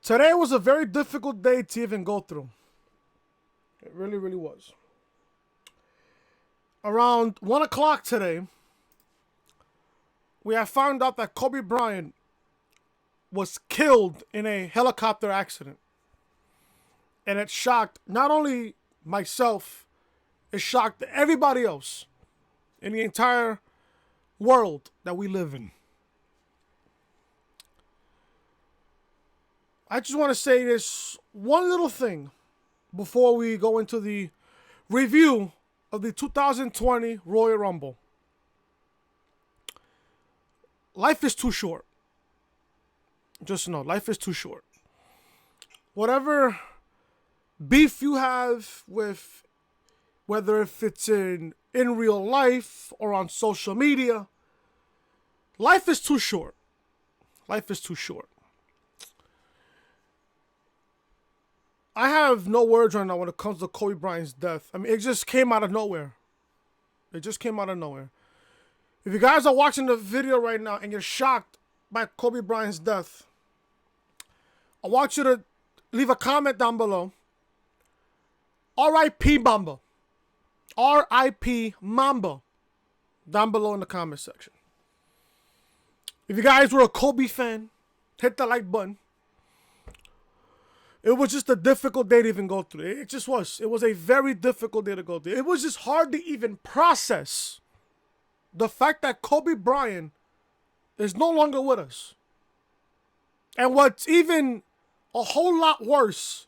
Today was a very difficult day to even go through. It really, really was. Around 1 o'clock today, we have found out that Kobe Bryant was killed in a helicopter accident. And it shocked not only myself, it shocked everybody else in the entire world that we live in. I just want to say this one little thing before we go into the review of the 2020 Royal Rumble. Life is too short. Just know, life is too short. Whatever beef you have with, whether if it's in real life or on social media, life is too short. Life is too short. I have no words right now when it comes to Kobe Bryant's death. I mean, it just came out of nowhere. It just came out of nowhere. If you guys are watching the video right now and you're shocked by Kobe Bryant's death, I want you to leave a comment down below. R.I.P. Mamba. R.I.P. Mamba. Down below in the comment section. If you guys were a Kobe fan, hit the like button. It was just a difficult day to even go through. It just was. It was a very difficult day to go through. It was just hard to even process the fact that Kobe Bryant is no longer with us. And what's even a whole lot worse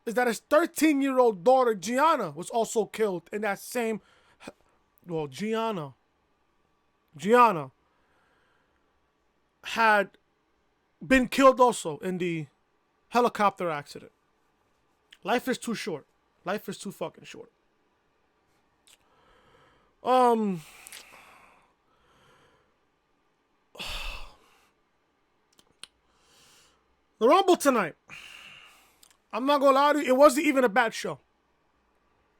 is that his 13-year-old daughter, Gianna, was also killed in that same... Well, Gianna had been killed also in the helicopter accident. Life is too short. Life is too fucking short. The Rumble tonight. I'm not gonna lie to you, it wasn't even a bad show.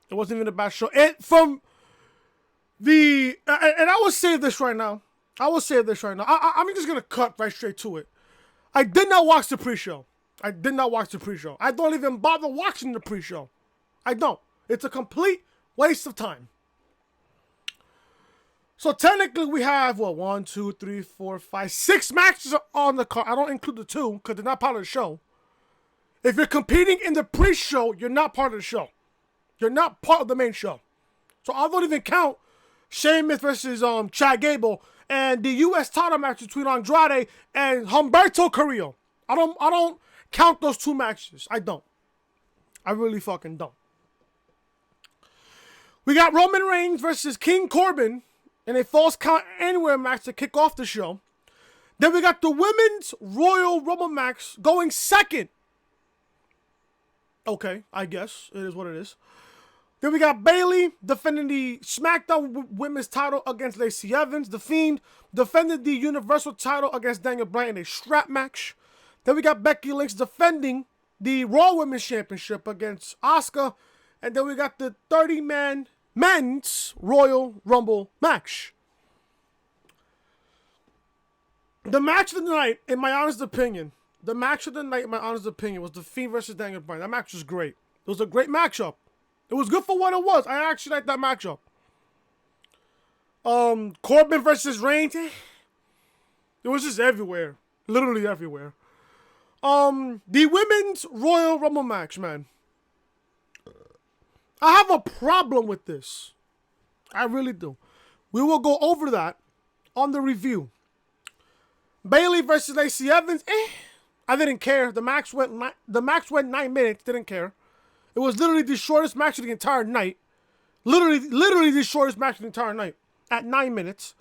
It wasn't even a bad show. And from the and I will say this right now. I'm just gonna cut right straight to it. I did not watch the pre-show. I don't even bother watching the pre-show. I don't. It's a complete waste of time. So technically we have, 1, 2, 3, 4, 5, 6 matches on the card. I don't include the 2 because they're not part of the show. If you're competing in the pre-show, you're not part of the show. You're not part of the main show. So I don't even count Sheamus versus Chad Gable and the U.S. title match between Andrade and Humberto Carrillo. I don't count those 2 matches. I don't. I really fucking don't. We got Roman Reigns versus King Corbin in a Falls Count Anywhere match to kick off the show. Then we got the Women's Royal Rumble match going second. Okay, I guess. It is what it is. Then we got Bayley defending the Smackdown Women's title against Lacey Evans. The Fiend defended the Universal title against Daniel Bryan in a strap match. Then we got Becky Lynch defending the Raw Women's Championship against Asuka. And then we got the 30-man men's Royal Rumble match. The match of the night, in my honest opinion, was the Fiend versus Daniel Bryan. That match was great. It was a great matchup. It was good for what it was. I actually liked that matchup. Corbin versus Reigns. It was just everywhere. Literally everywhere. The Women's Royal Rumble match, man. I have a problem with this. I really do. We will go over that on the review. Bayley versus Lacey Evans. I didn't care. The match went 9 minutes. Didn't care. It was literally the shortest match of the entire night. Literally the shortest match of the entire night at 9 minutes.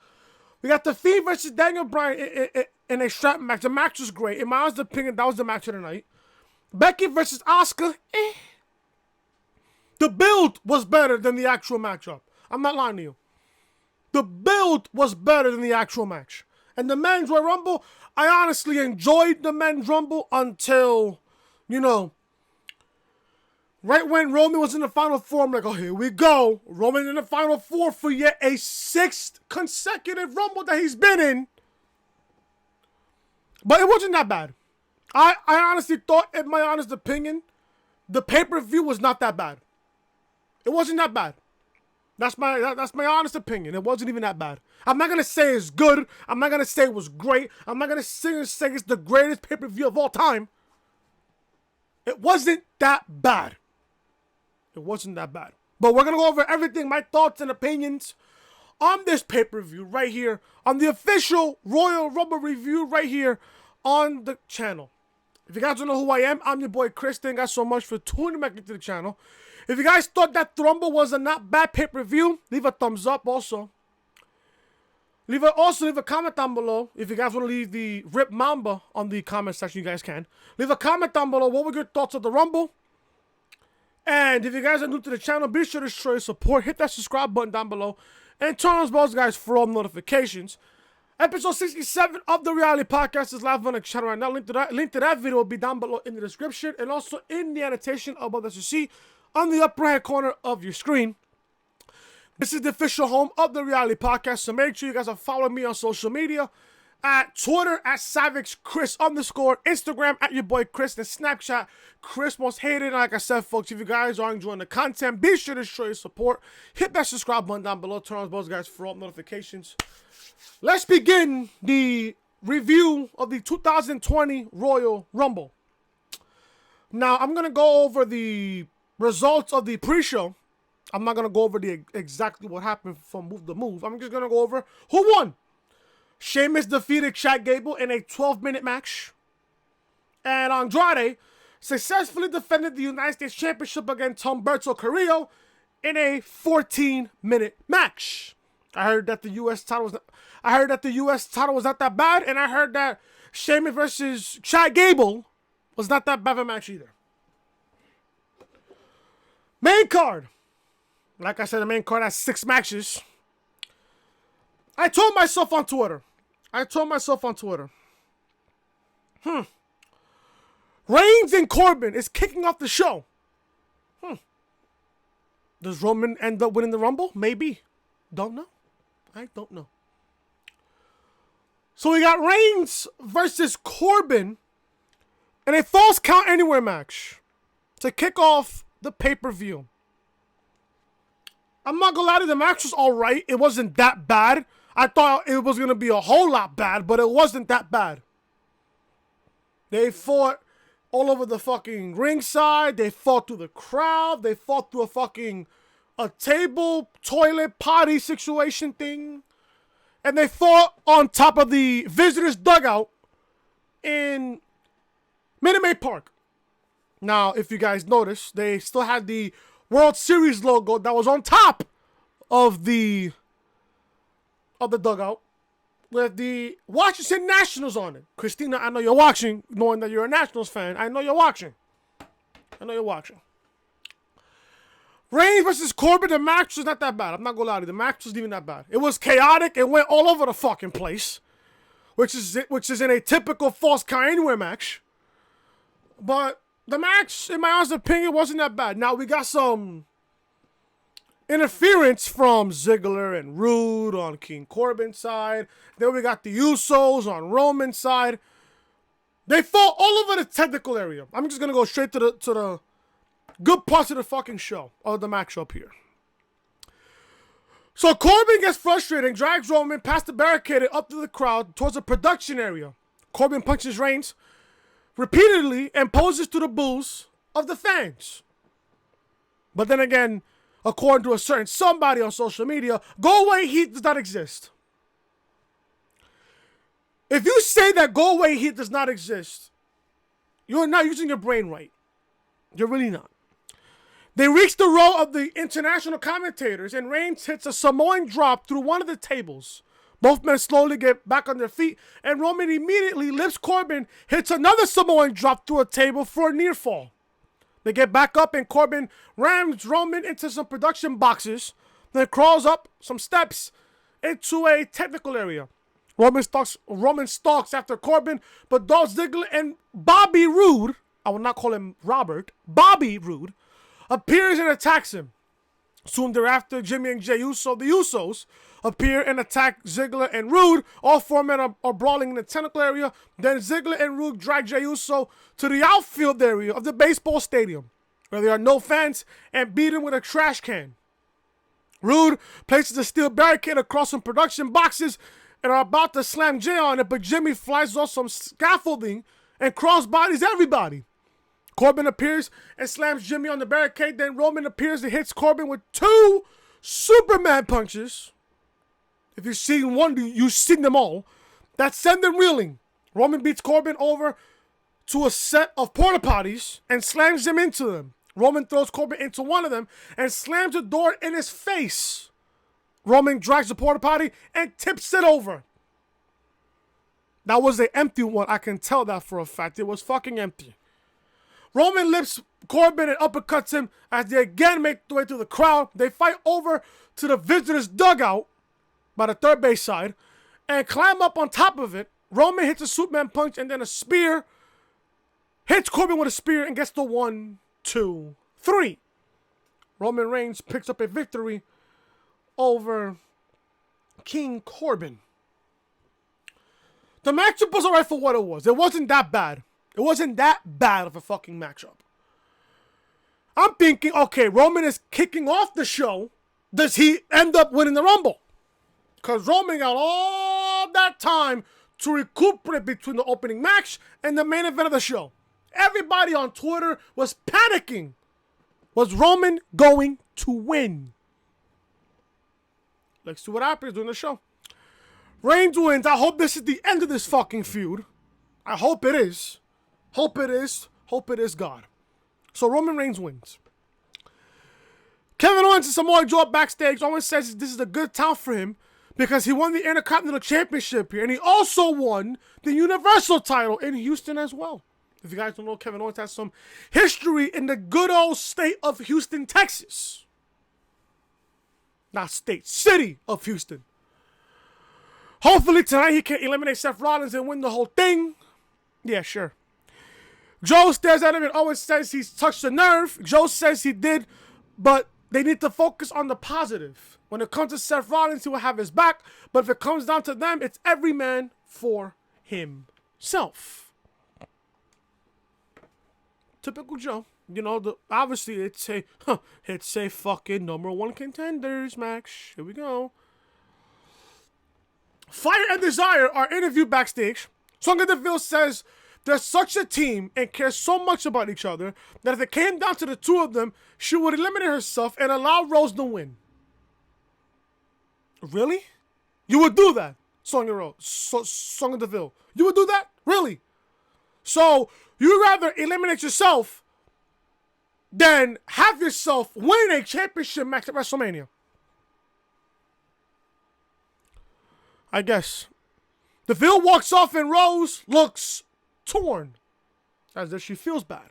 We got the Fiend versus Daniel Bryan in a strap match. The match was great. In my honest opinion, that was the match of the night. Becky versus Asuka. The build was better than the actual matchup. I'm not lying to you. The build was better than the actual match. And the men's Royal Rumble, I honestly enjoyed the men's Rumble until, right when Roman was in the Final Four, I'm like, oh, here we go. Roman in the Final Four for yet a 6th consecutive Rumble that he's been in. But it wasn't that bad. I honestly thought, in my honest opinion, the pay-per-view was not that bad. It wasn't that bad. That's my honest opinion. It wasn't even that bad. I'm not gonna say it's good. I'm not gonna say it was great. I'm not gonna say it's the greatest pay-per-view of all time. It wasn't that bad. It wasn't that bad. But we're gonna go over everything, my thoughts and opinions on this pay-per-view right here, on the official Royal Rumble review right here on the channel. If you guys don't know who I am, I'm your boy Chris. Thank you guys so much for tuning back into the channel. If you guys thought that Rumble was a not bad pay-per-view, leave a thumbs up also. Leave a comment down below. If you guys want to leave the Rip Mamba on the comment section, you guys can. Leave a comment down below. What were your thoughts of the Rumble? And if you guys are new to the channel, be sure to show your support. Hit that subscribe button down below. And turn on those bells, guys, for all notifications. Episode 67 of the Reality Podcast is live on the channel right now. Link to that video will be down below in the description. And also in the annotation above that you see on the upper right corner of your screen. This is the official home of the Reality Podcast, so make sure you guys are following me on social media at Twitter at SavixChris_, Instagram at your boy Chris, and Snapchat Chris Most Hated. And like I said, folks, if you guys are enjoying the content, be sure to show your support. Hit that subscribe button down below. Turn on those guys for all notifications. Let's begin the review of the 2020 Royal Rumble. Now, I'm going to go over the results of the pre-show. I'm not going to go over exactly what happened from move to move. I'm just going to go over who won. Sheamus defeated Chad Gable in a 12-minute match. And Andrade successfully defended the United States Championship against Humberto Carrillo in a 14-minute match. I heard that the U.S. title was not that bad, and I heard that Sheamus versus Chad Gable was not that bad of a match either. Main card. Like I said, the main card has 6 matches. I told myself on Twitter. Reigns and Corbin is kicking off the show. Does Roman end up winning the Rumble? Maybe. Don't know. I don't know. So we got Reigns versus Corbin in a Falls Count Anywhere match to kick off the pay-per-view. I'm not gonna lie to you, the match was alright. It wasn't that bad. I thought it was gonna be a whole lot bad, but it wasn't that bad. They fought all over the fucking ringside. They fought through the crowd. They fought through a table, toilet, potty situation thing. And they fought on top of the visitors' dugout in Minute Maid Park. Now, if you guys notice, they still had the World Series logo that was on top of the dugout with the Washington Nationals on it. Christina, I know you're watching, knowing that you're a Nationals fan. I know you're watching. Reigns versus Corbin, the match was not that bad. I'm not gonna lie to you, the match wasn't even that bad. It was chaotic. It went all over the fucking place, which is in a typical Falls Count Anywhere match. But the match, in my honest opinion, wasn't that bad. Now, we got some interference from Ziggler and Rude on King Corbin's side. Then we got the Usos on Roman's side. They fought all over the technical area. I'm just going to go straight to the good parts of the fucking show, or the match up here. So Corbin gets frustrated and drags Roman past the barricade up to the crowd towards the production area. Corbin punches Reigns repeatedly and poses to the boos of the fans. But then again, according to a certain somebody on social media, go away heat does not exist. If you say that go away heat does not exist, you're not using your brain right. You're really not. They reach the row of the international commentators, and Reigns hits a Samoan drop through one of the tables. Both men slowly get back on their feet, and Roman immediately lifts Corbin, hits another Samoan drop through a table for a near fall. They get back up, and Corbin rams Roman into some production boxes, then crawls up some steps into a technical area. Roman stalks after Corbin, but Dolph Ziggler and Bobby Roode, I will not call him Robert, Bobby Roode, appears and attacks him. Soon thereafter, Jimmy and Jey Uso, the Usos, appear and attack Ziggler and Rude. All four men are brawling in the tentacle area. Then Ziggler and Rude drag Jey Uso to the outfield area of the baseball stadium, where there are no fans, and beat him with a trash can. Rude places a steel barricade across some production boxes and are about to slam Jey on it, but Jimmy flies off some scaffolding and crossbodies everybody. Corbin appears and slams Jimmy on the barricade. Then Roman appears and hits Corbin with 2 Superman punches. If you've seen one, you've seen them all. That send them reeling. Roman beats Corbin over to a set of porta potties and slams him into them. Roman throws Corbin into one of them and slams the door in his face. Roman drags the porta potty and tips it over. That was an empty one. I can tell that for a fact. It was fucking empty. Roman lifts Corbin and uppercuts him as they again make their way through the crowd. They fight over to the visitors' dugout by the third base side and climb up on top of it. Roman hits a Superman punch and then a spear. Hits Corbin with a spear and gets the 1, 2, 3. Roman Reigns picks up a victory over King Corbin. The matchup was alright for what it was. It wasn't that bad. It wasn't that bad of a fucking matchup. I'm thinking, okay, Roman is kicking off the show. Does he end up winning the Rumble? Because Roman got all that time to recuperate between the opening match and the main event of the show. Everybody on Twitter was panicking. Was Roman going to win? Let's see what happens during the show. Reigns wins. I hope this is the end of this fucking feud. I hope it is. Hope it is. Hope it is, God. So Roman Reigns wins. Kevin Owens and Samoa Joe backstage. Owens says this is a good time for him because he won the Intercontinental Championship here. And he also won the Universal title in Houston as well. If you guys don't know, Kevin Owens has some history in the good old state of Houston, Texas. Not state, city of Houston. Hopefully tonight he can eliminate Seth Rollins and win the whole thing. Yeah, sure. Joe stares at him and Owens says he's touched a nerve. Joe says he did, but they need to focus on the positive. When it comes to Seth Rollins, he will have his back. But if it comes down to them, it's every man for himself. Typical Joe. You know, obviously it's a fucking #1 contenders match. Here we go. Fire and Desire are interviewed backstage. Sonya Deville says they're such a team and care so much about each other that if it came down to the two of them, she would eliminate herself and allow Rose to win. Really? You would do that, Sonya Deville? You would do that? Really? So, you'd rather eliminate yourself than have yourself win a championship match at WrestleMania? I guess. Deville walks off and Rose looks torn, as if she feels bad.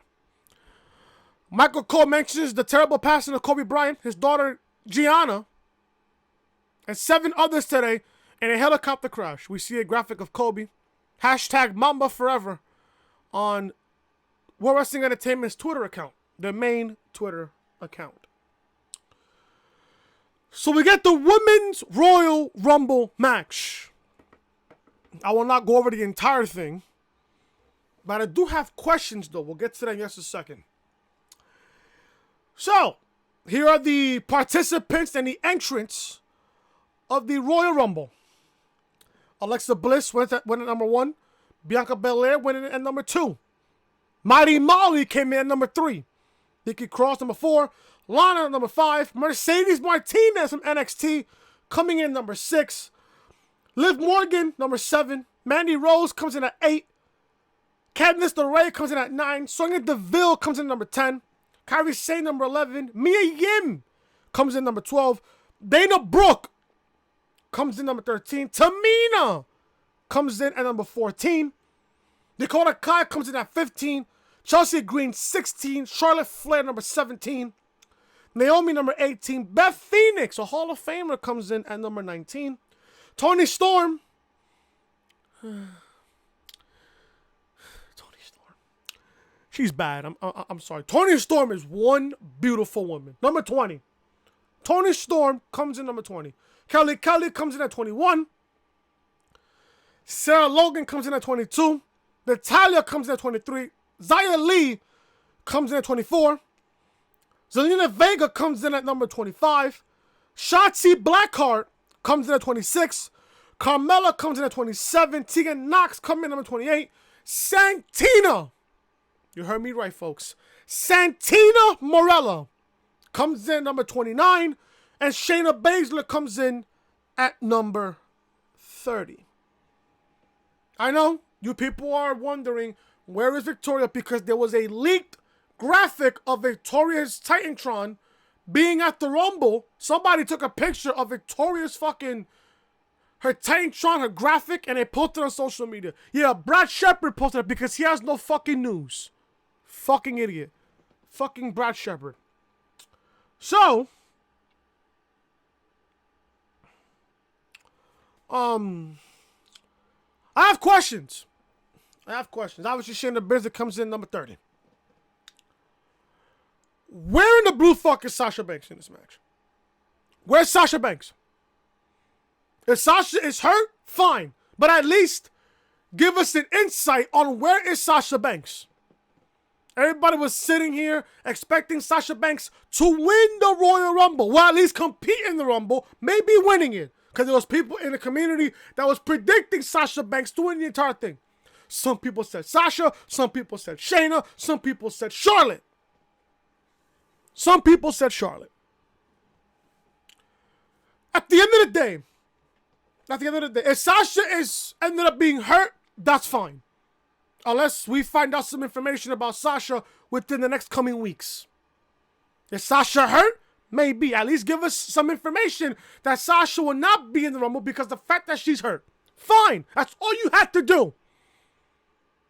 Michael Cole mentions the terrible passing of Kobe Bryant, his daughter Gianna, and 7 others today in a helicopter crash. We see a graphic of Kobe. Hashtag Mamba Forever on World Wrestling Entertainment's Twitter account, their main Twitter account. So we get the Women's Royal Rumble match. I will not go over the entire thing, but I do have questions though. We'll get to that in just a second. So, here are the participants and the entrants of the Royal Rumble. Alexa Bliss went at number 1. Bianca Belair went in at number 2. Mighty Molly came in at number 3. Nikki Cross, number 4. Lana, number 5. Mercedes Martinez from NXT coming in number 6. Liv Morgan, number 7. Mandy Rose comes in at 8. Candice LeRae comes in at 9. Sonya Deville comes in at number 10. Kairi Sane, number 11. Mia Yim comes in number 12. Dana Brooke comes in number 13. Tamina comes in at number 14. Dakota Kai comes in at 15. Chelsea Green, 16. Charlotte Flair, number 17. Naomi, number 18. Beth Phoenix, a Hall of Famer, comes in at number 19. Toni Storm. She's bad. I'm sorry. Toni Storm is one beautiful woman. Number 20. Toni Storm comes in number 20. Kelly comes in at 21. Sarah Logan comes in at 22. Natalya comes in at 23. Xia Li comes in at 24. Zelina Vega comes in at number 25. Shotzi Blackheart comes in at 26. Carmella comes in at 27. Tegan Nox comes in at number 28. Santina, you heard me right, folks. Santina Morella comes in at number 29. And Shayna Baszler comes in at number 30. I know you people are wondering, where is Victoria? Because there was a leaked graphic of Victoria's Titantron being at the Rumble. Somebody took a picture of Victoria's her Titantron, her graphic, and they posted it on social media. Yeah, Brad Shepard posted it because he has no fucking news. Fucking idiot. Fucking Brad Shepard. So, I have questions. Obviously, Shayna Baszler comes in number 30. Where in the blue fuck is Sasha Banks in this match? Where's Sasha Banks? If Sasha is hurt, fine. But at least give us an insight on where is Sasha Banks. Everybody was sitting here expecting Sasha Banks to win the Royal Rumble. Well, at least compete in the Rumble, maybe winning it. Because there was people in the community that was predicting Sasha Banks to win the entire thing. Some people said Sasha, some people said Shayna, some people said Charlotte. At the end of the day, if Sasha ended up being hurt, that's fine. Unless we find out some information about Sasha within the next coming weeks. Is Sasha hurt? Maybe. At least give us some information that Sasha will not be in the Rumble because the fact that she's hurt. Fine. That's all you had to do.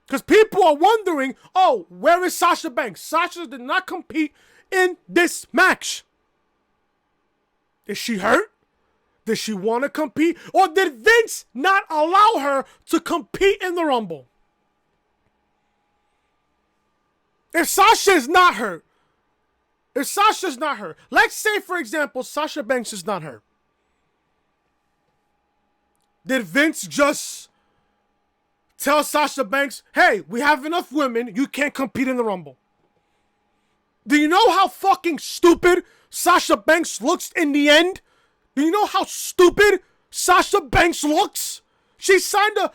Because people are wondering, oh, where is Sasha Banks? Sasha did not compete in this match. Is she hurt? Did she want to compete? Or did Vince not allow her to compete in the Rumble? If Sasha's not hurt, let's say, for example, Sasha Banks is not hurt. Did Vince just tell Sasha Banks, hey, we have enough women, you can't compete in the Rumble? Do you know how fucking stupid Sasha Banks looks in the end? Do you know how stupid Sasha Banks looks? She signed a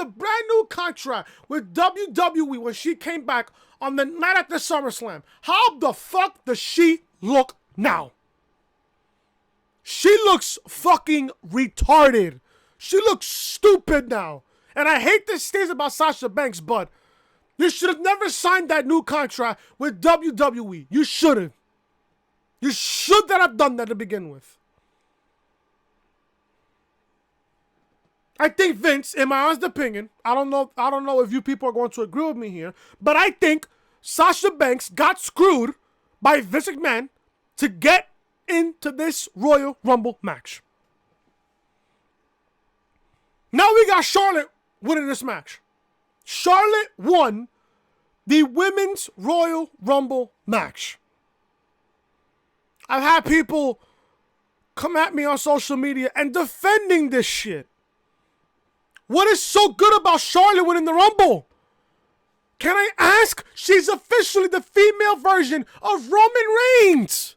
brand new contract with WWE when she came back on the night after SummerSlam. How the fuck does she look now? She looks fucking retarded. She looks stupid now. And I hate to say this about Sasha Banks, but you should have never signed that new contract with WWE. You should have. You should not have done that to begin with. I think Vince, in my honest opinion, I don't know if you people are going to agree with me here, but I think Sasha Banks got screwed by Vince McMahon to get into this Royal Rumble match. Now we got Charlotte winning this match. Charlotte won the Women's Royal Rumble match. I've had people come at me on social media and defending this shit. What is so good about Charlotte winning the Rumble? Can I ask? She's officially the female version of Roman Reigns.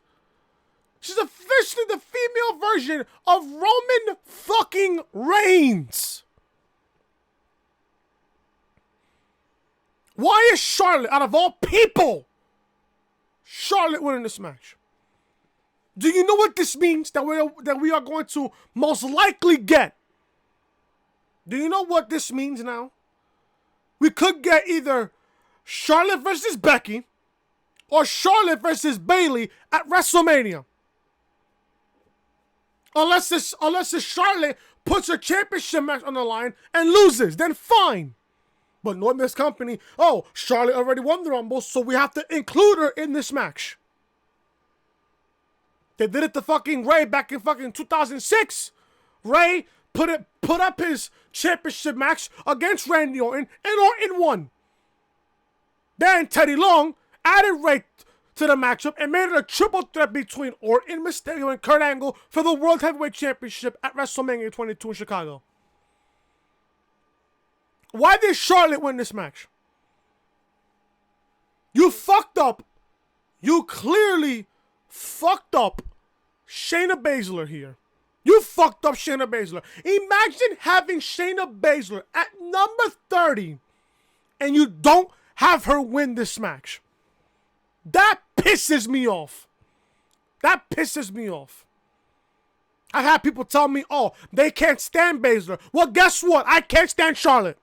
She's officially the female version of Roman fucking Reigns. Why is Charlotte, out of all people, Charlotte winning this match? Do you know what this means that we are going to most likely get? Do you know what this means now? We could get either Charlotte versus Becky or Charlotte versus Bayley at WrestleMania. Unless this Charlotte puts her championship match on the line and loses, then fine. But no, this company, oh, Charlotte already won the Rumble, so we have to include her in this match. They did it to fucking Ray back in fucking 2006. Ray put up his championship match against Randy Orton, and Orton won. Then Teddy Long added Ray to the matchup and made it a triple threat between Orton, Mysterio, and Kurt Angle for the World Heavyweight Championship at WrestleMania 22 in Chicago. Why did Charlotte win this match? You fucked up. You clearly fucked up Shayna Baszler here. You fucked up Shayna Baszler. Imagine having Shayna Baszler at number 30 and you don't have her win this match. That pisses me off. That pisses me off. I've had people tell me, oh, they can't stand Baszler. Well, guess what? I can't stand Charlotte.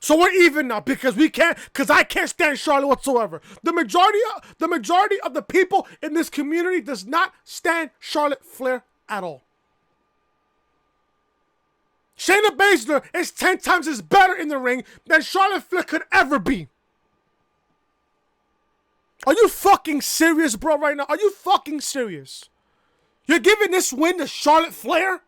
So we're even now because I can't stand Charlotte whatsoever. The majority of the people in this community does not stand Charlotte Flair at all. Shayna Baszler is 10 times as better in the ring than Charlotte Flair could ever be. Are you fucking serious, bro, right now? Are you fucking serious? You're giving this win to Charlotte Flair?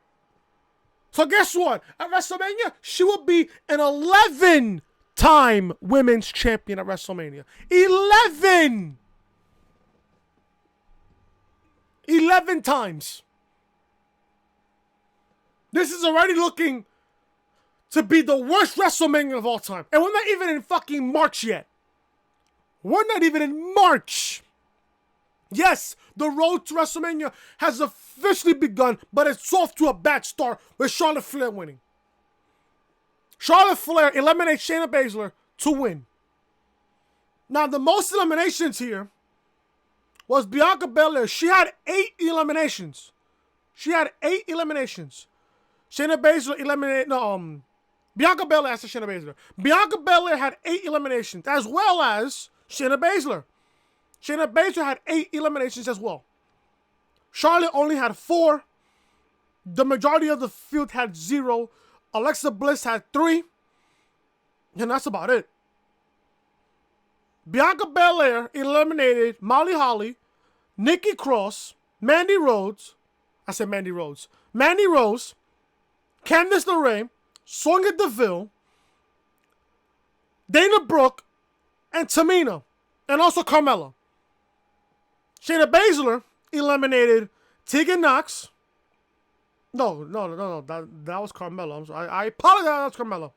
So guess what? At WrestleMania, she will be an 11-time women's champion at WrestleMania. 11! 11 times. This is already looking to be the worst WrestleMania of all time. And we're not even in fucking March yet. We're not even in March. Yes, the road to WrestleMania has officially begun, but it's off to a bad start with Charlotte Flair winning. Charlotte Flair eliminates Shayna Baszler to win. Now, the most eliminations here was Bianca Belair. She had 8 eliminations. Shayna Baszler eliminated, Bianca Belair, that's Shayna Baszler. Bianca Belair had 8 eliminations, as well as Shayna Baszler. Shayna Baszler had 8 eliminations as well. Charlotte only had 4. The majority of the field had 0. Alexa Bliss had 3. And that's about it. Bianca Belair eliminated Molly Holly, Nikki Cross, Mandy Rose, Candice LeRae, Sonya Deville, Dana Brooke, and Tamina, and also Carmella. Shayna Baszler eliminated Tegan Nox. No. That was Carmella. I'm sorry. I apologize. That was Carmella.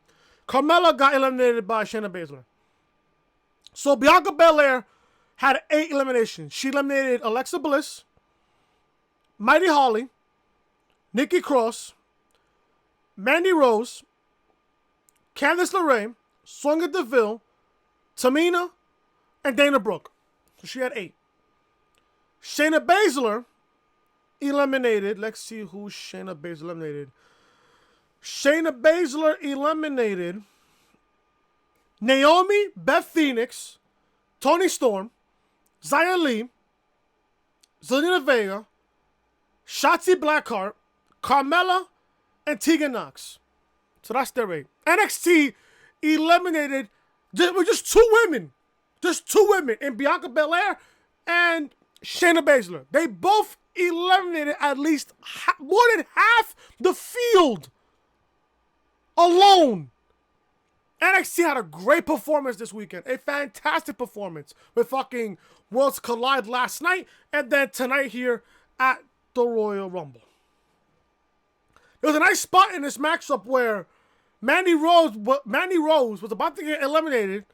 Carmella got eliminated by Shayna Baszler. So Bianca Belair had 8 eliminations. She eliminated Alexa Bliss, Mighty Holly, Nikki Cross, Mandy Rose, Candice LeRae, Sonya Deville, Tamina, and Dana Brooke. So she had 8. Shayna Baszler eliminated. Let's see who Shayna Baszler eliminated. Shayna Baszler eliminated Naomi, Beth Phoenix, Toni Storm, Xia Li, Zelina Vega, Shotzi Blackheart, Carmella, and Tegan Nox. So that's their 8. NXT eliminated just 2 women. Just 2 women in Bianca Belair and Shayna Baszler. They both eliminated at least more than half the field alone. NXT had a great performance this weekend. A fantastic performance with fucking Worlds Collide last night and then tonight here at the Royal Rumble. There was a nice spot in this matchup where Mandy Rose was about to get eliminated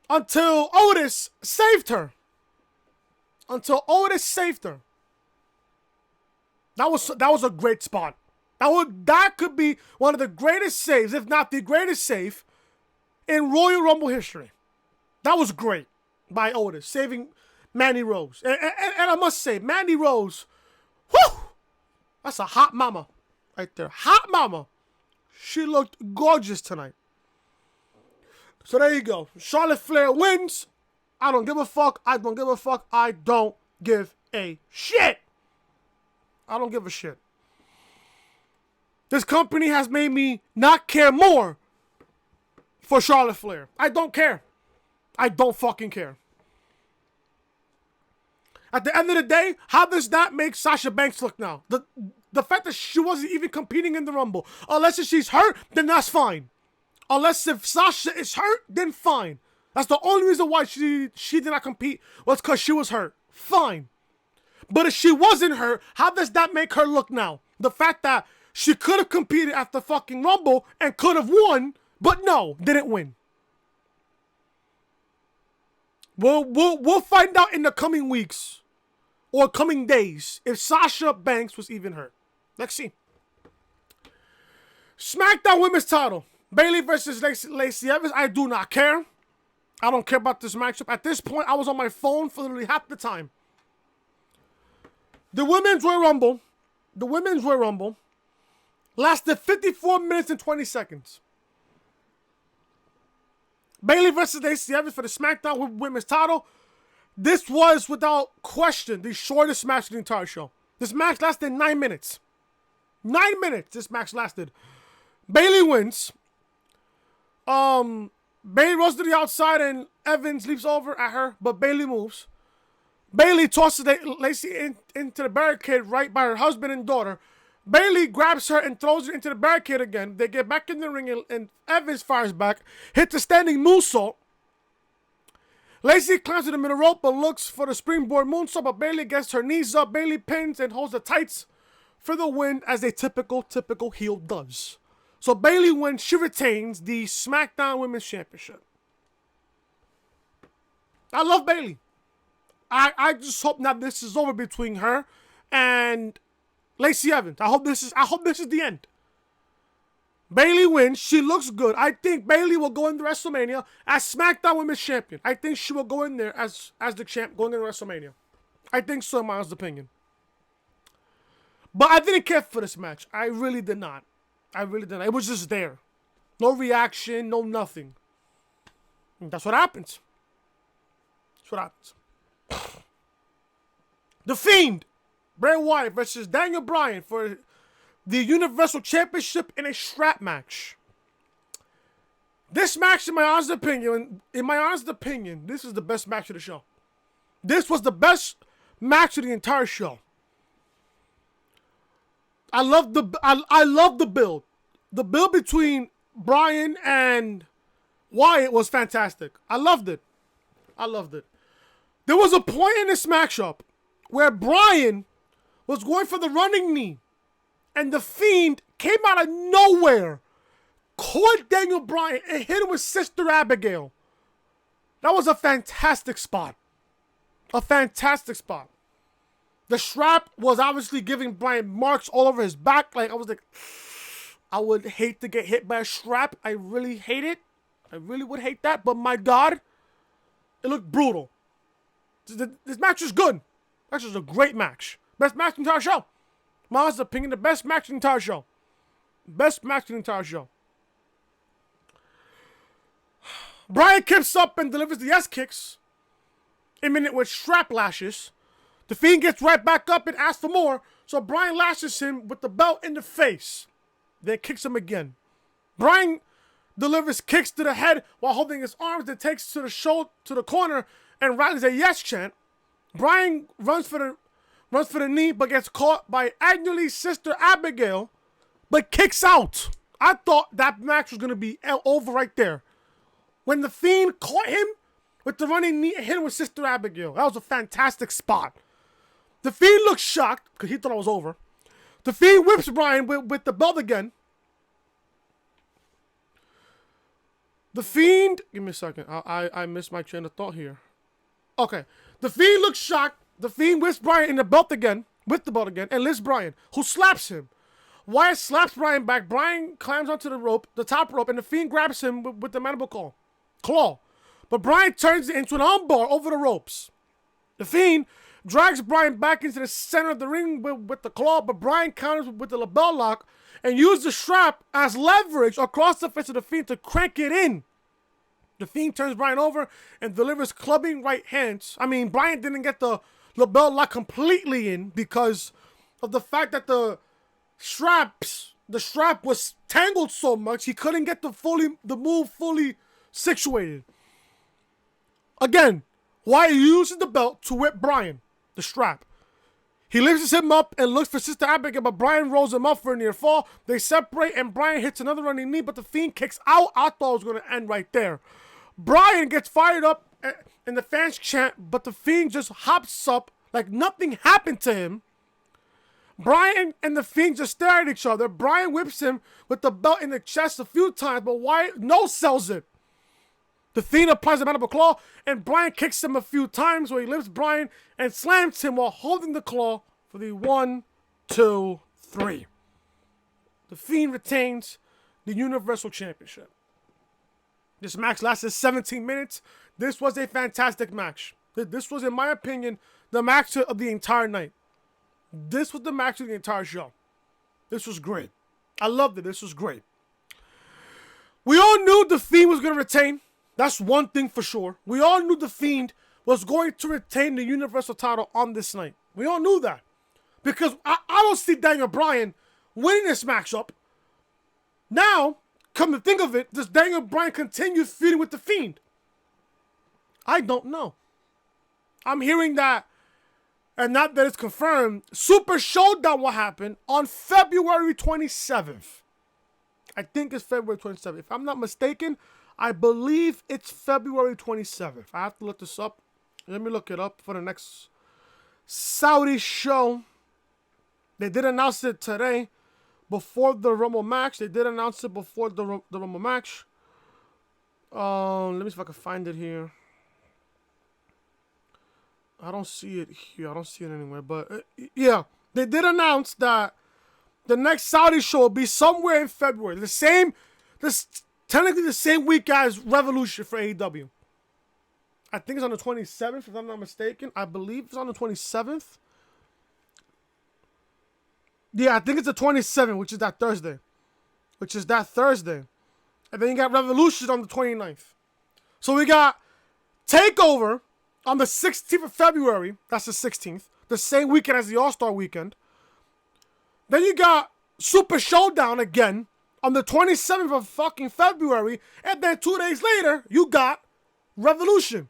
until Otis saved her. That was a great spot. That could be one of the greatest saves, if not the greatest save, in Royal Rumble history. That was great by Otis, saving Mandy Rose. And I must say, Mandy Rose, whew, that's a hot mama right there. Hot mama. She looked gorgeous tonight. So there you go. Charlotte Flair wins. I don't give a fuck. I don't give a shit. I don't give a shit. This company has made me not care more for Charlotte Flair. I don't care. I don't fucking care. At the end of the day, how does that make Sasha Banks look now? The fact that she wasn't even competing in the Rumble. Unless if she's hurt, then that's fine. Unless if Sasha is hurt, then fine. That's the only reason why she did not compete, was because she was hurt. Fine. But if she wasn't hurt, how does that make her look now? The fact that she could have competed at the fucking Rumble and could have won, but no, didn't win. We'll find out in the coming weeks or coming days if Sasha Banks was even hurt. Let's see. SmackDown Women's Title. Bayley versus Lacey Evans. I do not care. I don't care about this matchup. At this point, I was on my phone for literally half the time. The Women's Royal Rumble lasted 54 minutes and 20 seconds. Bayley versus Lacey Evans for the SmackDown Women's Title. This was, without question, the shortest match of the entire show. This match lasted 9 minutes. 9 minutes this match lasted. Bayley wins. Bayley rolls to the outside and Evans leaps over at her, but Bayley moves. Bayley tosses Lacey into the barricade right by her husband and daughter. Bayley grabs her and throws her into the barricade again. They get back in the ring and Evans fires back, hits a standing moonsault. Lacey climbs to the middle rope but looks for the springboard moonsault, but Bayley gets her knees up. Bayley pins and holds the tights for the win, as a typical heel does. So Bayley wins. She retains the SmackDown Women's Championship. I love Bayley. I just hope now this is over between her and Lacey Evans. I hope this is the end. Bayley wins. She looks good. I think Bayley will go into WrestleMania as SmackDown Women's Champion. I think she will go in there as the champ going into WrestleMania. I think so, in my honest opinion. But I didn't care for this match. I really did not. It was just there. No reaction, no nothing. And that's what happens. The Fiend, Bray Wyatt versus Daniel Bryan for the Universal Championship in a strap match. This match, in my honest opinion, this is the best match of the show. This was the best match of the entire show. I love the build. The build between Bryan and Wyatt was fantastic. I loved it. There was a point in this matchup where Bryan was going for the running knee, and the Fiend came out of nowhere, caught Daniel Bryan, and hit him with Sister Abigail. That was a fantastic spot. The strap was obviously giving Bryan marks all over his back. I would hate to get hit by a strap. I really hate it. I really would hate that. But my God, it looked brutal. This match was good. This was a great match. Best match in the entire show. My honest opinion, the best match in the entire show. Bryan kicks up and delivers the S-kicks. Imminent with strap lashes. The Fiend gets right back up and asks for more, so Bryan lashes him with the belt in the face. Then kicks him again. Bryan delivers kicks to the head while holding his arms, then takes to the shoulder, to the corner, and rallies a yes chant. Bryan runs for the knee, but gets caught by Andrade's sister Abigail, but kicks out. I thought that match was going to be over right there. When the Fiend caught him with the running knee and hit him with Sister Abigail. That was a fantastic spot. The Fiend looked shocked because he thought it was over. The Fiend whips Bryan with the belt again. The Fiend... Give me a second. I missed my train of thought here. Okay. The Fiend looks shocked. The Fiend whips Bryan with the belt again, and lifts Bryan, who slaps him. Wyatt slaps Bryan back. Bryan climbs onto the top rope, and the Fiend grabs him with the mandible claw. But Bryan turns it into an armbar over the ropes. The Fiend drags Bryan back into the center of the ring with the claw, but Bryan counters with the label lock and uses the strap as leverage across the face of the Fiend to crank it in. The Fiend turns Bryan over and delivers clubbing right hands. I mean, Bryan didn't get the label lock completely in because of the fact that the strap was tangled so much he couldn't get the move fully situated. Again, Wyatt uses the belt to whip Bryan, the strap. He lifts him up and looks for Sister Abigail, but Bryan rolls him up for a near fall. They separate and Bryan hits another running knee, but the Fiend kicks out. I thought it was going to end right there. Bryan gets fired up and the fans chant, but the Fiend just hops up like nothing happened to him. Bryan and the Fiend just stare at each other. Bryan whips him with the belt in the chest a few times, but Wyatt no-sells it. The Fiend applies a mandible claw, and Bryan kicks him a few times where he lifts Bryan and slams him while holding the claw for the 1, 2, 3. The Fiend retains the Universal Championship. This match lasted 17 minutes. This was a fantastic match. This was, in my opinion, the match of the entire night. This was the match of the entire show. This was great. I loved it. This was great. We all knew the Fiend was going to retain. That's one thing for sure. We all knew the Fiend was going to retain the Universal title on this night. We all knew that. Because I don't see Daniel Bryan winning this matchup. Now, come to think of it, does Daniel Bryan continue feuding with the Fiend? I don't know. I'm hearing that, and not that it's confirmed, Super Showdown will happen on February 27th. I think it's February 27th. If I'm not mistaken, I believe it's February 27th. I have to look this up. Let me look it up for the next Saudi show. They did announce it today before the Rumble match. They did announce it before the Rumble match. Let me see if I can find it here. I don't see it here. I don't see it anywhere. But yeah, they did announce that the next Saudi show will be somewhere in February. Technically the same week as Revolution for AEW. I think it's on the 27th, if I'm not mistaken. I believe it's on the 27th. Yeah, I think it's the 27th, which is that Thursday. And then you got Revolution on the 29th. So we got TakeOver on the 16th of February. That's the 16th. The same weekend as the All-Star Weekend. Then you got Super Showdown again on the 27th of fucking February. And then 2 days later, you got Revolution.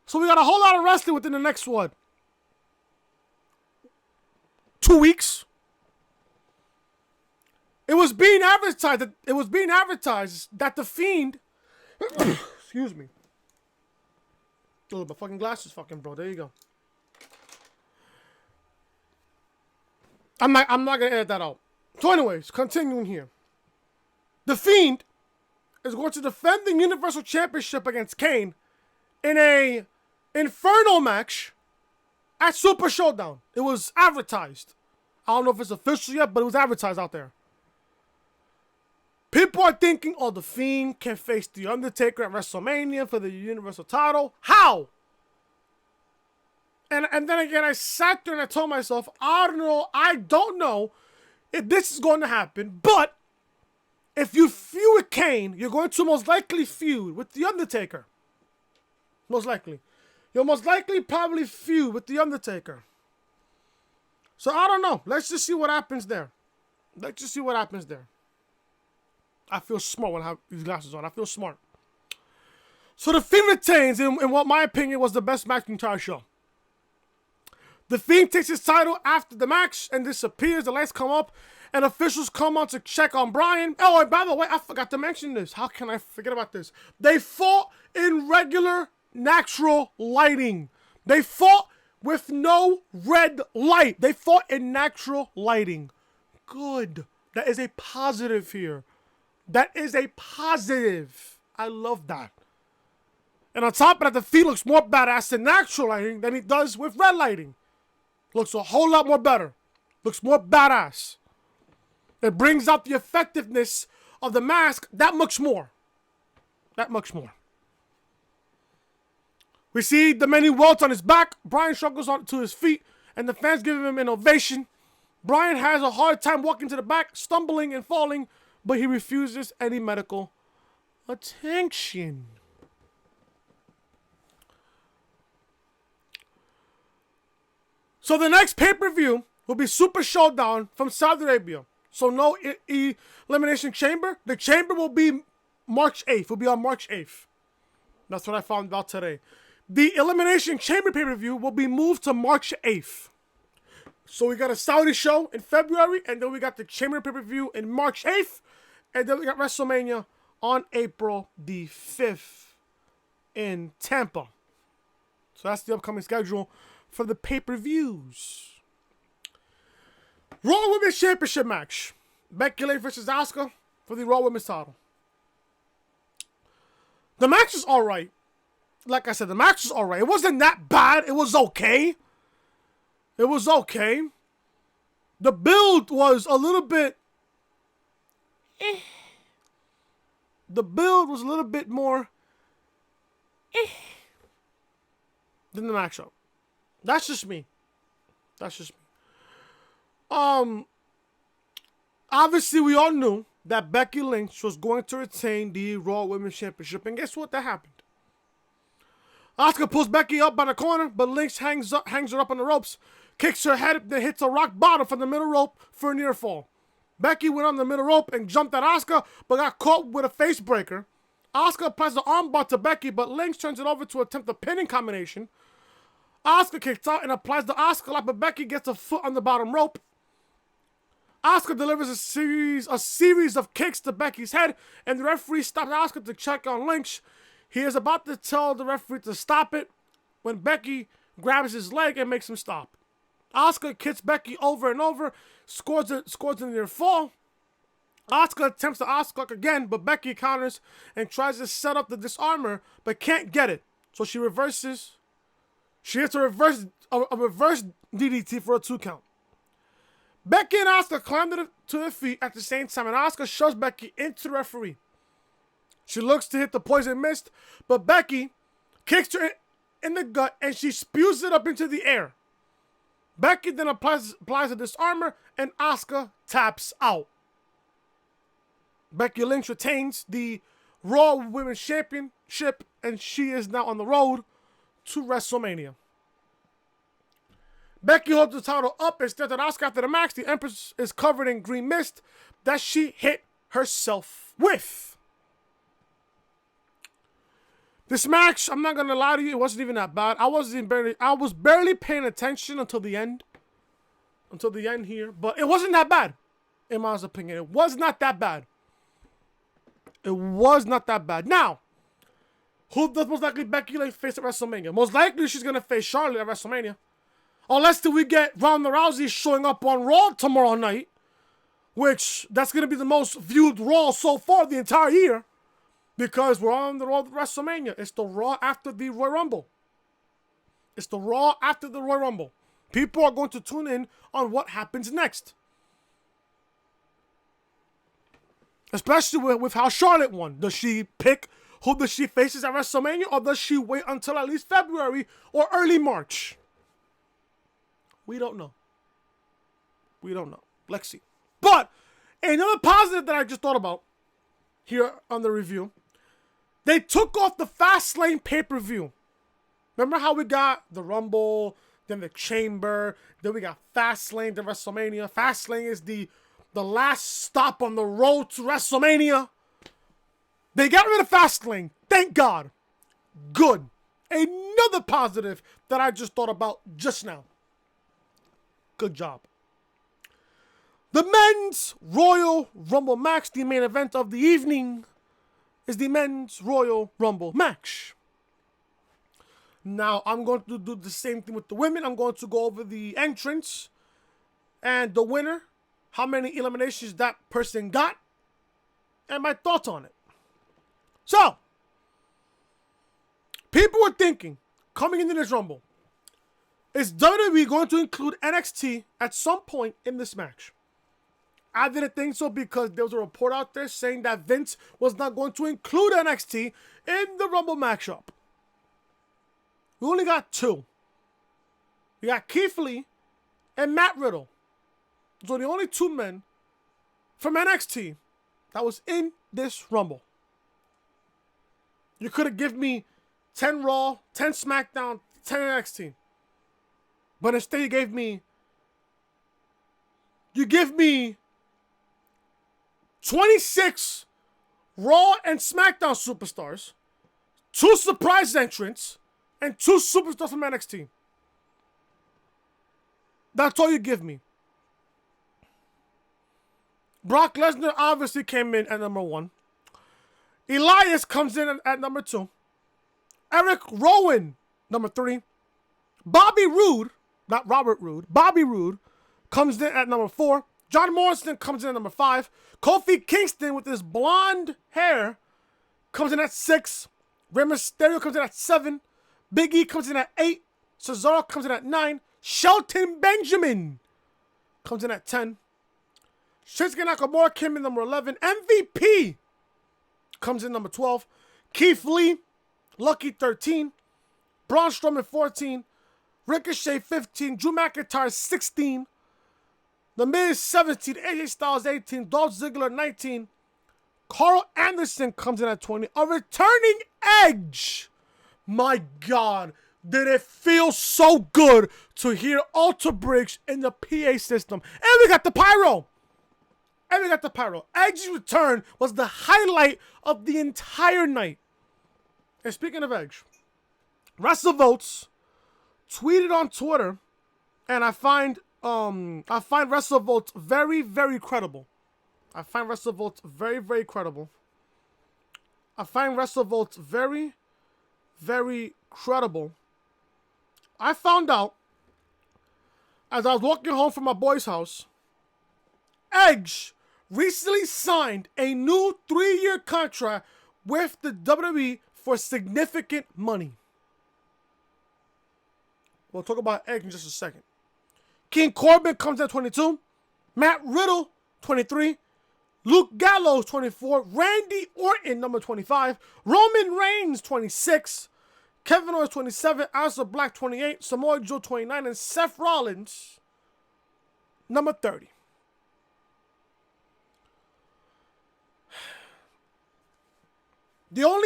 So we got a whole lot of wrestling within the next, 2 weeks? It was being advertised that the Fiend excuse me. Oh, my fucking glasses fucking bro. There you go. I'm not gonna edit that out. So anyways, continuing here. The Fiend is going to defend the Universal Championship against Kane in a Inferno match at Super Showdown. It was advertised. I don't know if it's official yet, but it was advertised out there. People are thinking, oh, the Fiend can face The Undertaker at WrestleMania for the Universal title. How? And then again, I sat there and I told myself, I don't know if this is going to happen, but if you feud with Kane, you're going to most likely feud with The Undertaker. Most likely. You'll most likely probably feud with The Undertaker. So I don't know. Let's just see what happens there. I feel smart when I have these glasses on. I feel smart. So the Fiend retains in what my opinion was the best match in the entire show. The Fiend takes his title after the match and disappears. The lights come up and officials come on to check on Bryan. Oh, and by the way, I forgot to mention this. How can I forget about this? They fought in regular, natural lighting. They fought with no red light. They fought in natural lighting. Good. That is a positive here. That is a positive. I love that. And on top of that, the Fiend looks more badass in natural lighting than he does with red lighting. Looks a whole lot more better. Looks more badass. It brings out the effectiveness of the mask that much more. We see the many welts on his back. Bryan struggles to his feet, and the fans give him an ovation. Bryan has a hard time walking to the back, stumbling and falling, but he refuses any medical attention. So the next pay-per-view will be Super Showdown from Saudi Arabia. So no Elimination Chamber. The Chamber will be March 8th. Will be on March 8th. That's what I found out today. The Elimination Chamber pay-per-view will be moved to March 8th. So we got a Saudi show in February, and then we got the Chamber pay-per-view in March 8th, and then we got WrestleMania on April the 5th. in Tampa. So that's the upcoming schedule for the pay-per-views. Raw Women's Championship match. Becky Lynch versus Asuka for the Raw Women's title. The match is alright. Like I said, the match is alright. It wasn't that bad. It was okay. It was okay. The build was a little bit... The build was a little bit more... than the matchup. That's just me. That's just me. Obviously, we all knew that Becky Lynch was going to retain the Raw Women's Championship. And guess what? That happened. Asuka pulls Becky up by the corner, but Lynch hangs her up on the ropes, kicks her head, then hits a rock bottom from the middle rope for a near fall. Becky went on the middle rope and jumped at Asuka, but got caught with a face breaker. Asuka applies the armbar to Becky, but Lynch turns it over to attempt a pinning combination. Asuka kicks out and applies the Asuka lock, but Becky gets a foot on the bottom rope. Asuka delivers a series of kicks to Becky's head, and the referee stops Asuka to check on Lynch. He is about to tell the referee to stop it when Becky grabs his leg and makes him stop. Asuka kicks Becky over and over, scores a near fall. Asuka attempts the Asuka lock again, but Becky counters and tries to set up the disarmer, but can't get it. So she reverses. She hits a reverse DDT for a 2 count. Becky and Asuka climb to their feet at the same time, and Asuka shoves Becky into the referee. She looks to hit the poison mist, but Becky kicks her in the gut, and she spews it up into the air. Becky then applies a disarmer, and Asuka taps out. Becky Lynch retains the Raw Women's Championship, and she is now on the road to WrestleMania. Becky holds the title up and stares at Asuka after the match. The Empress is covered in green mist that she hit herself with. This match, I'm not gonna lie to you, it wasn't even that bad. I was barely paying attention until the end. Until the end here. But it wasn't that bad, in my opinion. It was not that bad. It was not that bad. Now, who does most likely Becky Lynch face at WrestleMania? Most likely she's gonna face Charlotte at WrestleMania. Unless we get Ronda Rousey showing up on Raw tomorrow night, which that's gonna be the most viewed Raw so far the entire year. Because we're on the road to WrestleMania. It's the Raw after the Royal Rumble. It's the Raw after the Royal Rumble. People are going to tune in on what happens next. Especially with how Charlotte won. Does she pick who does she faces at WrestleMania, or does she wait until at least February or early March? We don't know. We don't know. Let's see. But another positive that I just thought about here on the review, they took off the Fastlane pay-per-view. Remember how we got the Rumble, then the Chamber, then we got Fastlane, then WrestleMania. Fastlane is the last stop on the road to WrestleMania. They got rid of Fastlane. Thank God. Good. Another positive that I just thought about just now. Good job. The men's Royal Rumble match, the main event of the evening, is the men's Royal Rumble match. Now, I'm going to do the same thing with the women. I'm going to go over the entrance and the winner, how many eliminations that person got, and my thoughts on it. So, people were thinking, coming into this Rumble, is WWE going to include NXT at some point in this match? I didn't think so because there was a report out there saying that Vince was not going to include NXT in the Rumble matchup. We only got 2. We got Keith Lee and Matt Riddle. Those are the only 2 men from NXT that was in this Rumble. You could have given me 10 Raw, 10 SmackDown, 10 NXT. But instead you give me 26 Raw and SmackDown superstars, 2 surprise entrants, and 2 superstars from NXT. That's all you give me. Brock Lesnar obviously came in at number 1. Elias comes in at number 2. Eric Rowan, number 3. Bobby Roode, not Robert Roode, Bobby Roode comes in at number 4. John Morrison comes in at number 5. Kofi Kingston with his blonde hair comes in at 6. Rey Mysterio comes in at 7. Big E comes in at 8. Cesaro comes in at 9. Shelton Benjamin comes in at 10. Shinsuke Nakamura came in number 11. MVP comes in number 12. Keith Lee, Lucky 13. Braun Strowman 14. Ricochet 15. Drew McIntyre 16. The Miz 17. AJ Styles 18. Dolph Ziggler 19. Carl Anderson comes in at 20. A returning Edge. My God, did it feel so good to hear Alter Bridge in the PA system. And we got the pyro. Edge's return was the highlight of the entire night. And speaking of Edge, WrestleVotes tweeted on Twitter, and I find WrestleVotes very, very credible. I find WrestleVotes very, very credible. I found out as I was walking home from my boy's house, Edge recently signed a new 3-year contract with the WWE for significant money. We'll talk about Edge in just a second. King Corbin comes at 22. Matt Riddle, 23. Luke Gallows, 24. Randy Orton, number 25. Roman Reigns, 26. Kevin Owens, 27. Aleister Black, 28. Samoa Joe, 29. And Seth Rollins, number 30. There's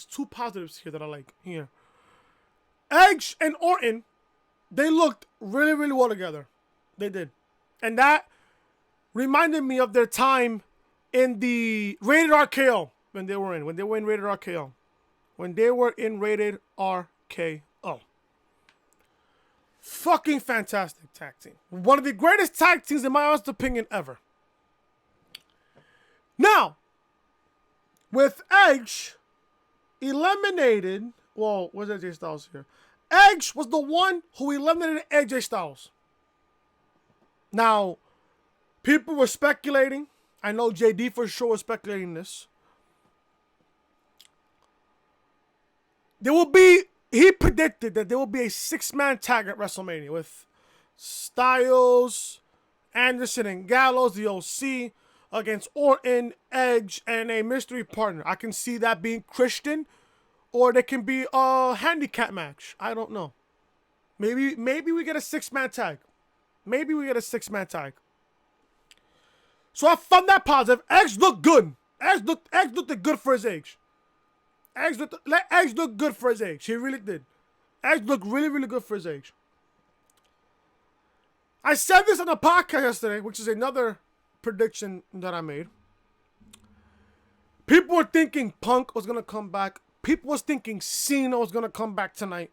two positives here that I like here. Edge and Orton, they looked really, really well together. They did. And that reminded me of their time in the Rated RKO when they were in Rated RKO. Fucking fantastic tag team. One of the greatest tag teams in my honest opinion ever. Now, with Edge eliminated, where's AJ Styles here? Edge was the one who eliminated AJ Styles. Now, people were speculating. I know JD for sure was speculating this. He predicted that there will be a 6-man tag at WrestleMania with Styles, Anderson, and Gallows, the OC, against Orton, Edge, and a mystery partner. I can see that being Christian, or there can be a handicap match. I don't know. Maybe we get a 6-man tag. So I found that positive. Edge looked good. Edge looked good for his age. Edge looked good for his age. He really did. Edge looked really, really good for his age. I said this on the podcast yesterday, which is another prediction that I made. People were thinking Punk was going to come back. People was thinking Cena was going to come back tonight.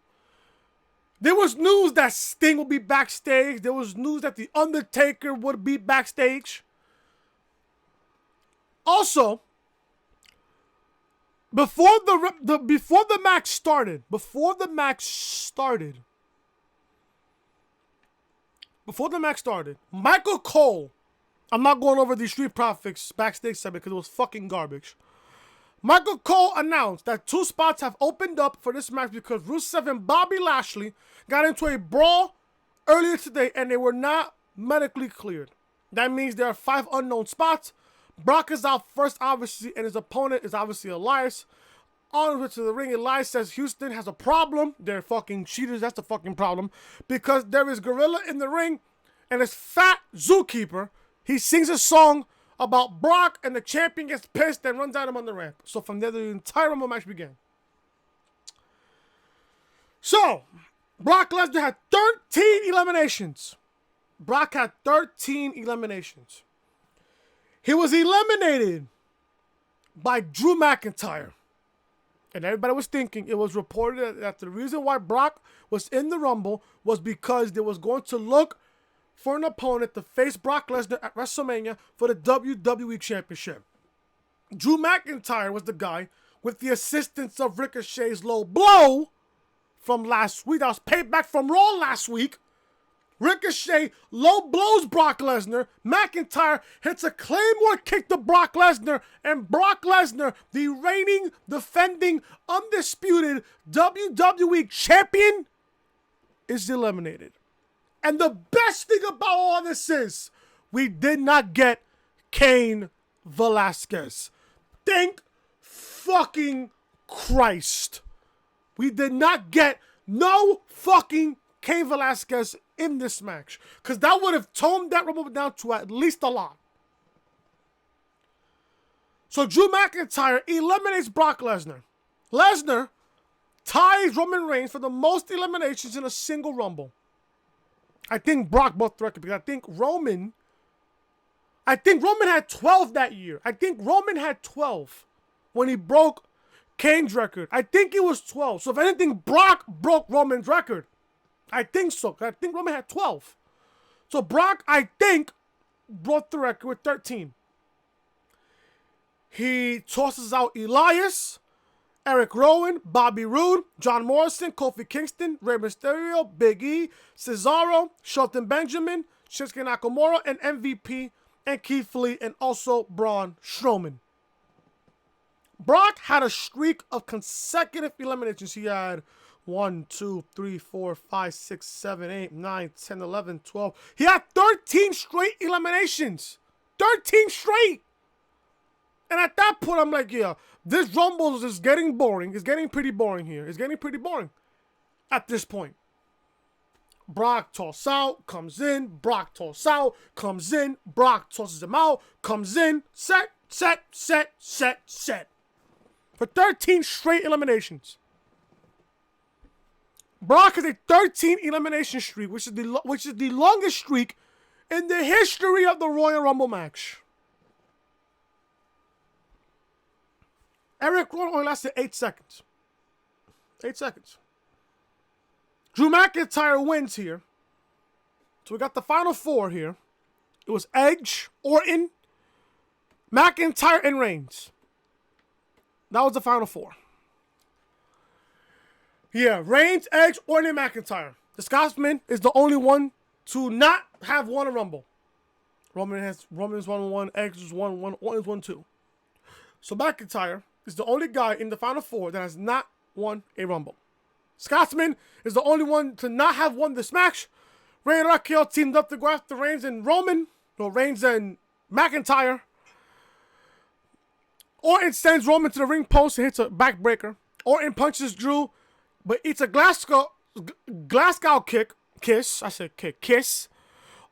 There was news that Sting would be backstage. There was news that The Undertaker would be backstage. Also, before the match started, Michael Cole, I'm not going over the Street Profits backstage segment because it was fucking garbage. Michael Cole announced that 2 spots have opened up for this match because Rusev and Bobby Lashley got into a brawl earlier today and they were not medically cleared. That means there are 5 unknown spots. Brock is out first, obviously, and his opponent is obviously Elias. On to the ring, Elias says Houston has a problem. They're fucking cheaters. That's the fucking problem. Because there is Gorilla in the ring and this fat zookeeper. He sings a song about Brock and the champion gets pissed and runs at him on the ramp. So from there, the entire Rumble match began. So, Brock Lesnar had 13 eliminations. He was eliminated by Drew McIntyre. And everybody was thinking, it was reported that the reason why Brock was in the Rumble was because they was going to look for an opponent to face Brock Lesnar at WrestleMania for the WWE Championship. Drew McIntyre was the guy with the assistance of Ricochet's low blow from last week. That was payback from Raw last week. Ricochet low blows Brock Lesnar. McIntyre hits a Claymore kick to Brock Lesnar. And Brock Lesnar, the reigning, defending, undisputed WWE Champion, is eliminated. And the best thing about all this is we did not get Cain Velasquez. Thank fucking Christ. We did not get no fucking Cain Velasquez in this match. Because that would have toned that Rumble down to at least a lot. So Drew McIntyre eliminates Brock Lesnar. Lesnar ties Roman Reigns for the most eliminations in a single Rumble. I think Brock broke the record because I think Roman had 12 that year. I think Roman had 12 when he broke Kane's record. I think it was 12. So if anything, Brock broke Roman's record. I think so. I think Roman had 12. So Brock, I think, broke the record with 13. He tosses out Elias, Eric Rowan, Bobby Roode, John Morrison, Kofi Kingston, Rey Mysterio, Big E, Cesaro, Shelton Benjamin, Shinsuke Nakamura, and MVP, and Keith Lee, and also Braun Strowman. Brock had a streak of consecutive eliminations. He had 1, 2, 3, 4, 5, 6, 7, 8, 9, 10, 11, 12. He had 13 straight eliminations. 13 straight. And at that point, I'm like, yeah, this Rumble is getting boring. It's getting pretty boring here. It's getting pretty boring at this point. Brock tosses out, comes in. Brock tosses out, comes in. Brock tosses him out, comes in. Set. For 13 straight eliminations. Brock has a 13 elimination streak, which is the longest streak in the history of the Royal Rumble match. Eric Rowan only lasted 8 seconds. 8 seconds. Drew McIntyre wins here. So we got the final four here. It was Edge, Orton, McIntyre, and Reigns. That was the final four. Yeah, Reigns, Edge, Orton, and McIntyre. The Scotsman is the only one to not have won a Rumble. Roman's 1-1, Edge is 1-1, Orton is 1-2. So McIntyre is the only guy in the final four that has not won a Rumble. Scotsman is the only one to not have won this match. Rey and Raquel teamed up to go after Reigns and Reigns and McIntyre. Orton sends Roman to the ring post and hits a backbreaker. Orton punches Drew, but eats a Glasgow kiss.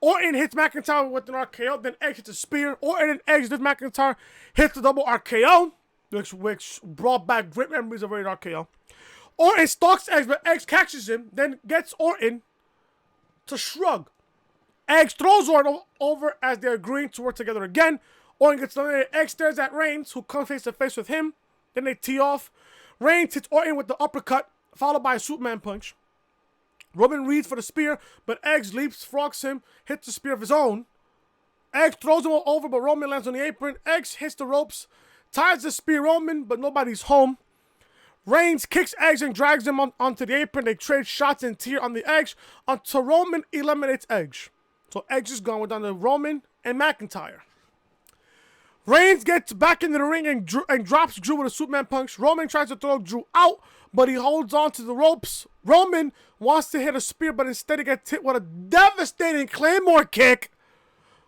Orton hits McIntyre with an RKO, then Edge hits a spear. Orton and Edge with McIntyre hits the double RKO, which brought back great memories of Rated RKO. Orton stalks Edge, but Edge catches him, then gets Orton to shrug. Edge throws Orton over as they're agreeing to work together again. Orton gets eliminated. Edge stares at Reigns, who comes face to face with him. Then they tee off. Reigns hits Orton with the uppercut, followed by a Superman punch. Roman reads for the spear, but Edge leapfrogs him, hits the spear of his own. Edge throws him over, but Roman lands on the apron. Edge hits the ropes, ties the spear Roman, but nobody's home. Reigns kicks Edge and drags him onto the apron. They trade shots and tear on the Edge until Roman eliminates Edge. So Edge is gone. We're down to Roman and McIntyre. Reigns gets back into the ring and drops Drew with a Superman punch. Roman tries to throw Drew out, but he holds on to the ropes. Roman wants to hit a spear, but instead he gets hit with a devastating Claymore kick,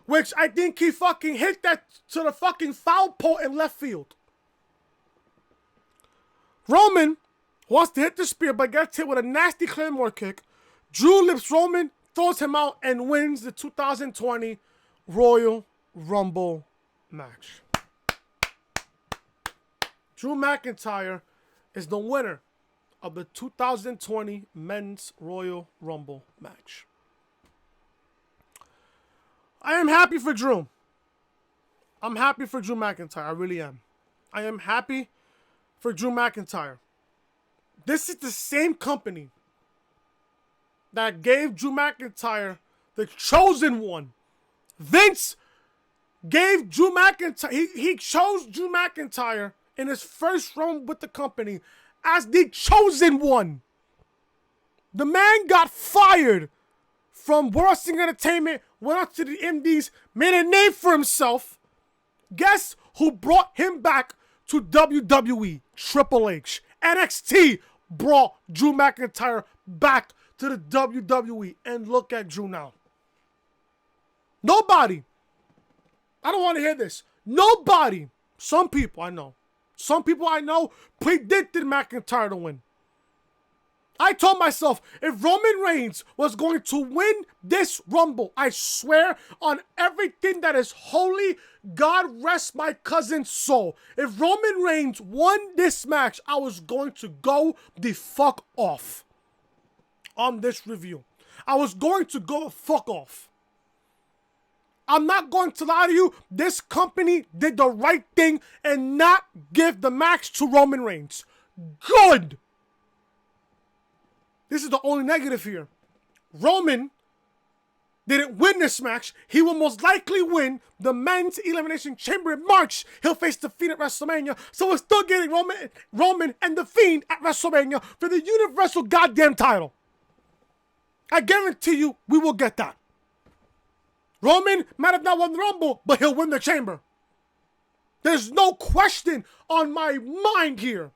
which I think he fucking hit that to the fucking foul pole in left field. Roman wants to hit the spear, but gets hit with a nasty Claymore kick. Drew lifts Roman, throws him out, and wins the 2020 Royal Rumble match. Drew McIntyre is the winner of the 2020 Men's Royal Rumble match. I am happy for Drew. I'm happy for Drew McIntyre. I really am. I am happy for Drew McIntyre. This is the same company that gave Drew McIntyre the chosen one. Vince gave Drew McIntyre, he chose Drew McIntyre in his first run with the company as the chosen one. The man got fired from World Wrestling Entertainment, went out to the Indies, made a name for himself. Guess who brought him back to WWE? Triple H. NXT brought Drew McIntyre back to the WWE. And look at Drew now. Nobody. I don't want to hear this. Nobody. Some people I know predicted McIntyre to win. I told myself, if Roman Reigns was going to win this Rumble, I swear on everything that is holy, God rest my cousin's soul. If Roman Reigns won this match, I was going to go the fuck off on this review. I was going to go the fuck off. I'm not going to lie to you, this company did the right thing and not give the match to Roman Reigns. Good! This is the only negative here. Roman didn't win this match. He will most likely win the men's Elimination Chamber in March. He'll face the Fiend at WrestleMania. So we're still getting Roman and the Fiend at WrestleMania for the Universal goddamn title. I guarantee you we will get that. Roman might have not won the Rumble, but he'll win the Chamber. There's no question on my mind here.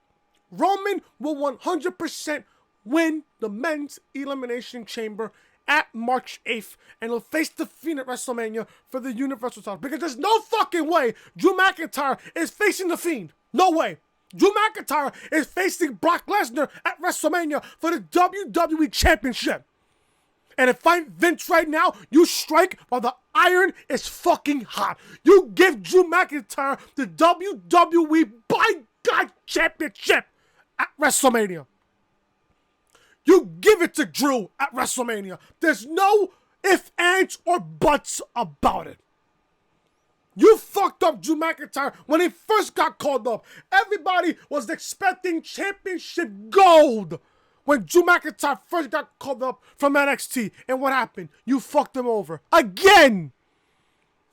Roman will 100% win the men's Elimination Chamber at March 8th, and he'll face the Fiend at WrestleMania for the Universal title. Because there's no fucking way Drew McIntyre is facing the Fiend. No way. Drew McIntyre is facing Brock Lesnar at WrestleMania for the WWE Championship. And if I'm Vince right now, you strike while the iron is fucking hot. You give Drew McIntyre the WWE by God Championship at WrestleMania. You give it to Drew at WrestleMania. There's no ifs, ands, or buts about it. You fucked up Drew McIntyre when he first got called up. Everybody was expecting championship gold when Drew McIntyre first got called up from NXT. And what happened? You fucked him over. Again!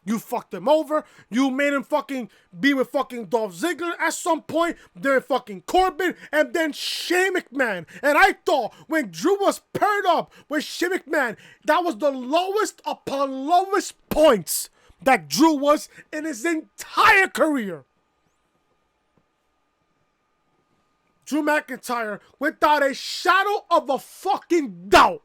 You fucked him over. You made him fucking be with fucking Dolph Ziggler at some point. Then fucking Corbin. And then Shane McMahon. And I thought when Drew was paired up with Shane McMahon, that was the lowest upon lowest points that Drew was in his entire career. Drew McIntyre, without a shadow of a fucking doubt,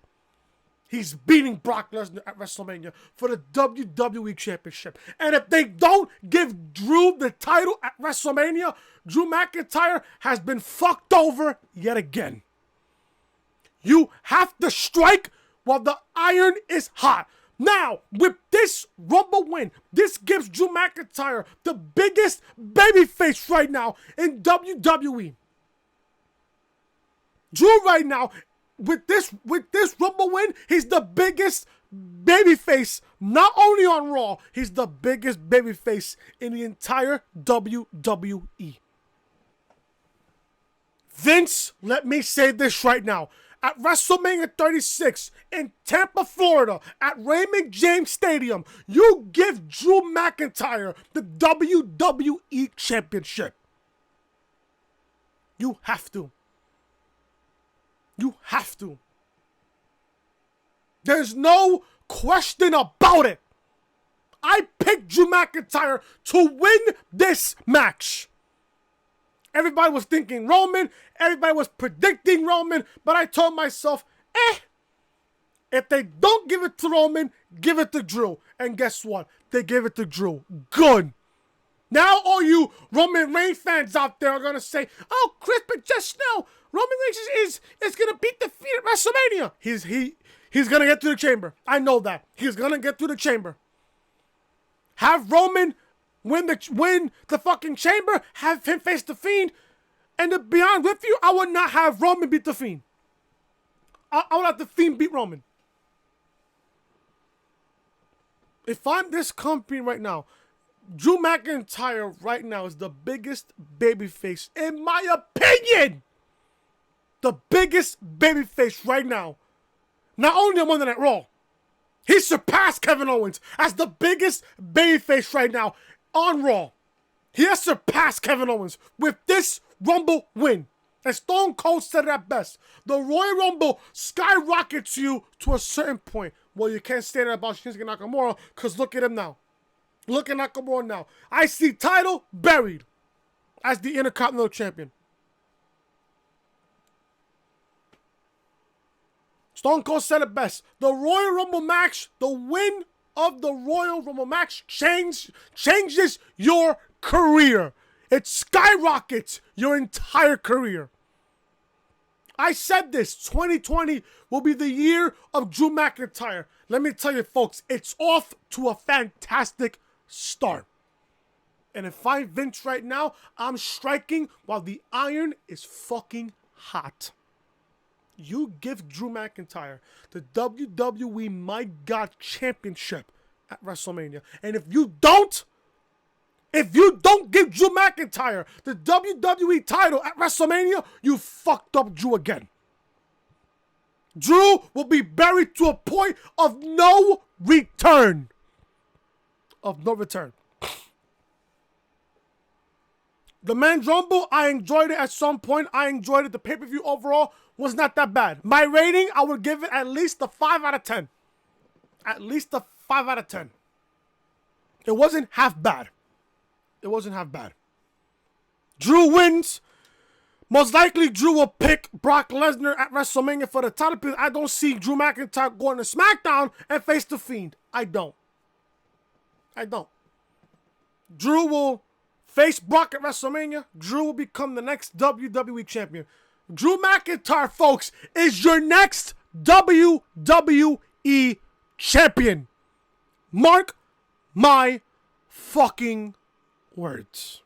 he's beating Brock Lesnar at WrestleMania for the WWE Championship. And if they don't give Drew the title at WrestleMania, Drew McIntyre has been fucked over yet again. You have to strike while the iron is hot. Now, with this Rumble win, this gives Drew McIntyre the biggest babyface right now in WWE. Drew right now, with this Rumble win, he's the biggest babyface, not only on Raw, he's the biggest babyface in the entire WWE. Vince, let me say this right now. At WrestleMania 36 in Tampa, Florida, at Raymond James Stadium, you give Drew McIntyre the WWE Championship. You have to. You have to. There's no question about it. I picked Drew McIntyre to win this match. Everybody was thinking Roman. Everybody was predicting Roman. But I told myself, if they don't give it to Roman, give it to Drew. And guess what? They gave it to Drew. Good. Now all you Roman Reigns fans out there are going to say, oh, Chris, but just know, Roman Reigns is going to beat the Fiend at WrestleMania. He's going to get through the chamber. I know that. He's going to get through the chamber. Have Roman win the fucking chamber, have him face the Fiend, and to be honest with you, I would not have Roman beat the Fiend. I would have the Fiend beat Roman. If I'm this company right now, Drew McIntyre right now is the biggest babyface, in my opinion. The biggest babyface right now. Not only on Monday Night Raw, he surpassed Kevin Owens as the biggest babyface right now on Raw. He has surpassed Kevin Owens with this Rumble win. And Stone Cold said it at best. The Royal Rumble skyrockets you to a certain point. Well, you can't say that about Shinsuke Nakamura because look at him now. Look at Nakamura now. IC title buried as the Intercontinental Champion. Stone Cold said it best. The Royal Rumble match, the win of the Royal Rumble match changes your career. It skyrockets your entire career. I said this, 2020 will be the year of Drew McIntyre. Let me tell you, folks, it's off to a fantastic start. And if I'm Vince right now, I'm striking while the iron is fucking hot. You give Drew McIntyre the WWE My God Championship at WrestleMania. And if you don't give Drew McIntyre the WWE title at WrestleMania, you fucked up Drew again. Drew will be buried to a point of no return. The Men's Rumble, I enjoyed it at some point. I enjoyed it. The pay-per-view overall was not that bad. My rating, I would give it at least a 5 out of 10. At least a 5 out of 10. It wasn't half bad. Drew wins. Most likely, Drew will pick Brock Lesnar at WrestleMania for the title because I don't see Drew McIntyre going to SmackDown and face the Fiend. I don't. Drew will face Brock at WrestleMania. Drew will become the next WWE champion. Drew McIntyre, folks, is your next WWE champion. Mark my fucking words.